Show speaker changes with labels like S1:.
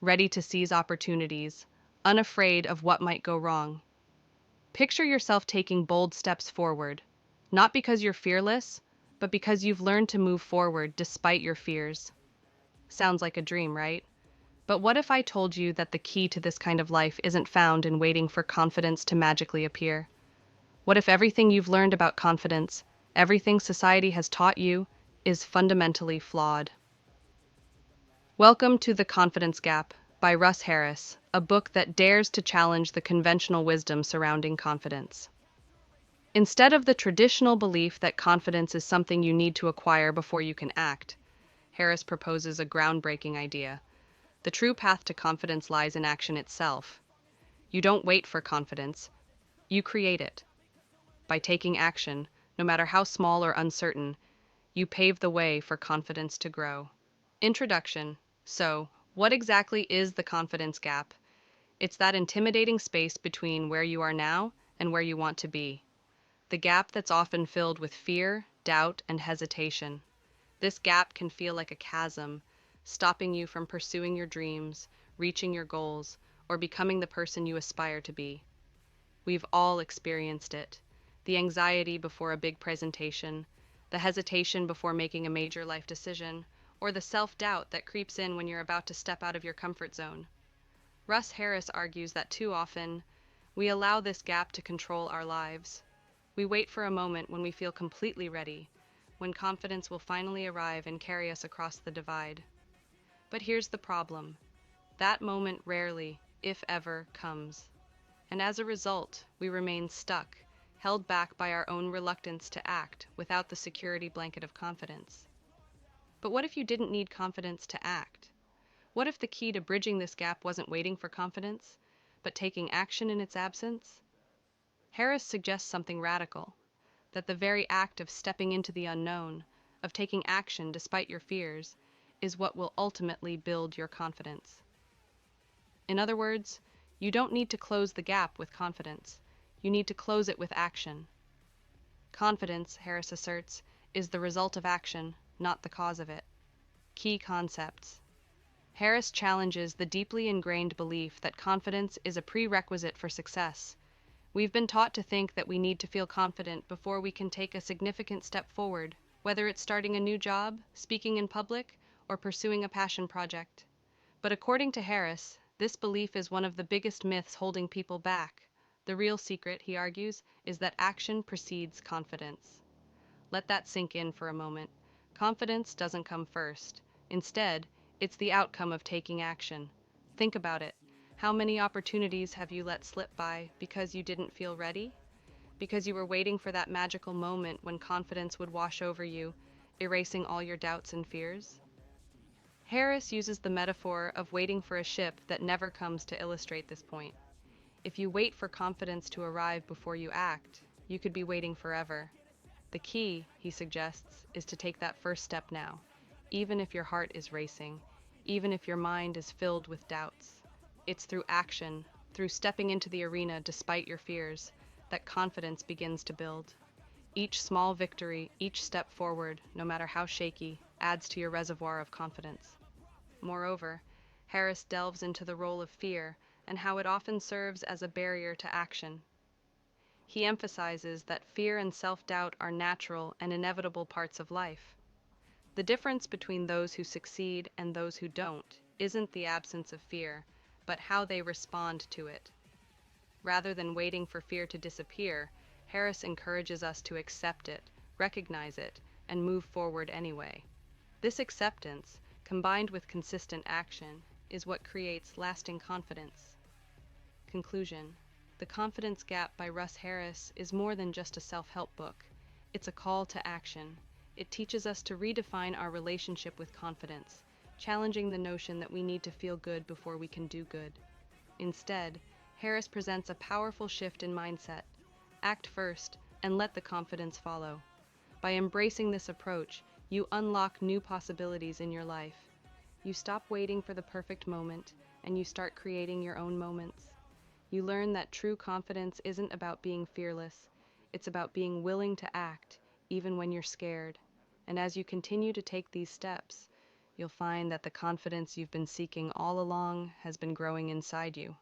S1: ready to seize opportunities, unafraid of what might go wrong. Picture yourself taking bold steps forward, not because you're fearless, but because you've learned to move forward despite your fears. Sounds like a dream, right? But what if I told you that the key to this kind of life isn't found in waiting for confidence to magically appear? What if everything you've learned about confidence, everything society has taught you, is fundamentally flawed? Welcome to The Confidence Gap by Russ Harris, a book that dares to challenge the conventional wisdom surrounding confidence. Instead of the traditional belief that confidence is something you need to acquire before you can act, Harris proposes a groundbreaking idea. The true path to confidence lies in action itself. You don't wait for confidence, you create it. By taking action, no matter how small or uncertain, you pave the way for confidence to grow. Introduction. So, what exactly is the confidence gap? It's that intimidating space between where you are now and where you want to be. The gap that's often filled with fear, doubt, and hesitation. This gap can feel like a chasm, stopping you from pursuing your dreams, reaching your goals, or becoming the person you aspire to be. We've all experienced it. The anxiety before a big presentation, the hesitation before making a major life decision, or the self-doubt that creeps in when you're about to step out of your comfort zone. Russ Harris argues that too often, we allow this gap to control our lives. We wait for a moment when we feel completely ready, when confidence will finally arrive and carry us across the divide. But here's the problem. That moment rarely, if ever, comes. And as a result, we remain stuck, held back by our own reluctance to act without the security blanket of confidence. But what if you didn't need confidence to act? What if the key to bridging this gap wasn't waiting for confidence, but taking action in its absence? Harris suggests something radical, that the very act of stepping into the unknown, of taking action despite your fears, is what will ultimately build your confidence. In other words, you don't need to close the gap with confidence. You need to close it with action. Confidence, Harris asserts, is the result of action, not the cause of it. Key concepts. Harris challenges the deeply ingrained belief that confidence is a prerequisite for success. We've been taught to think that we need to feel confident before we can take a significant step forward, whether it's starting a new job, speaking in public, or pursuing a passion project. But according to Harris, this belief is one of the biggest myths holding people back. The real secret, he argues, is that action precedes confidence. Let that sink in for a moment. Confidence doesn't come first. Instead, it's the outcome of taking action. Think about it. How many opportunities have you let slip by because you didn't feel ready? Because you were waiting for that magical moment when confidence would wash over you, erasing all your doubts and fears? Harris uses the metaphor of waiting for a ship that never comes to illustrate this point. If you wait for confidence to arrive before you act, you could be waiting forever. The key, he suggests, is to take that first step now, even if your heart is racing, even if your mind is filled with doubts. It's through action, through stepping into the arena despite your fears, that confidence begins to build. Each small victory, each step forward, no matter how shaky, adds to your reservoir of confidence. Moreover, Harris delves into the role of fear and how it often serves as a barrier to action. He emphasizes that fear and self-doubt are natural and inevitable parts of life. The difference between those who succeed and those who don't isn't the absence of fear, but how they respond to it. Rather than waiting for fear to disappear, Harris encourages us to accept it, recognize it, and move forward anyway. This acceptance, combined with consistent action, is what creates lasting confidence. Conclusion. The Confidence Gap by Russ Harris is more than just a self-help book. It's a call to action. It teaches us to redefine our relationship with confidence, challenging the notion that we need to feel good before we can do good. Instead, Harris presents a powerful shift in mindset. Act first, and let the confidence follow. By embracing this approach, you unlock new possibilities in your life. You stop waiting for the perfect moment, and you start creating your own moments. You learn that true confidence isn't about being fearless. It's about being willing to act, even when you're scared. And as you continue to take these steps, you'll find that the confidence you've been seeking all along has been growing inside you.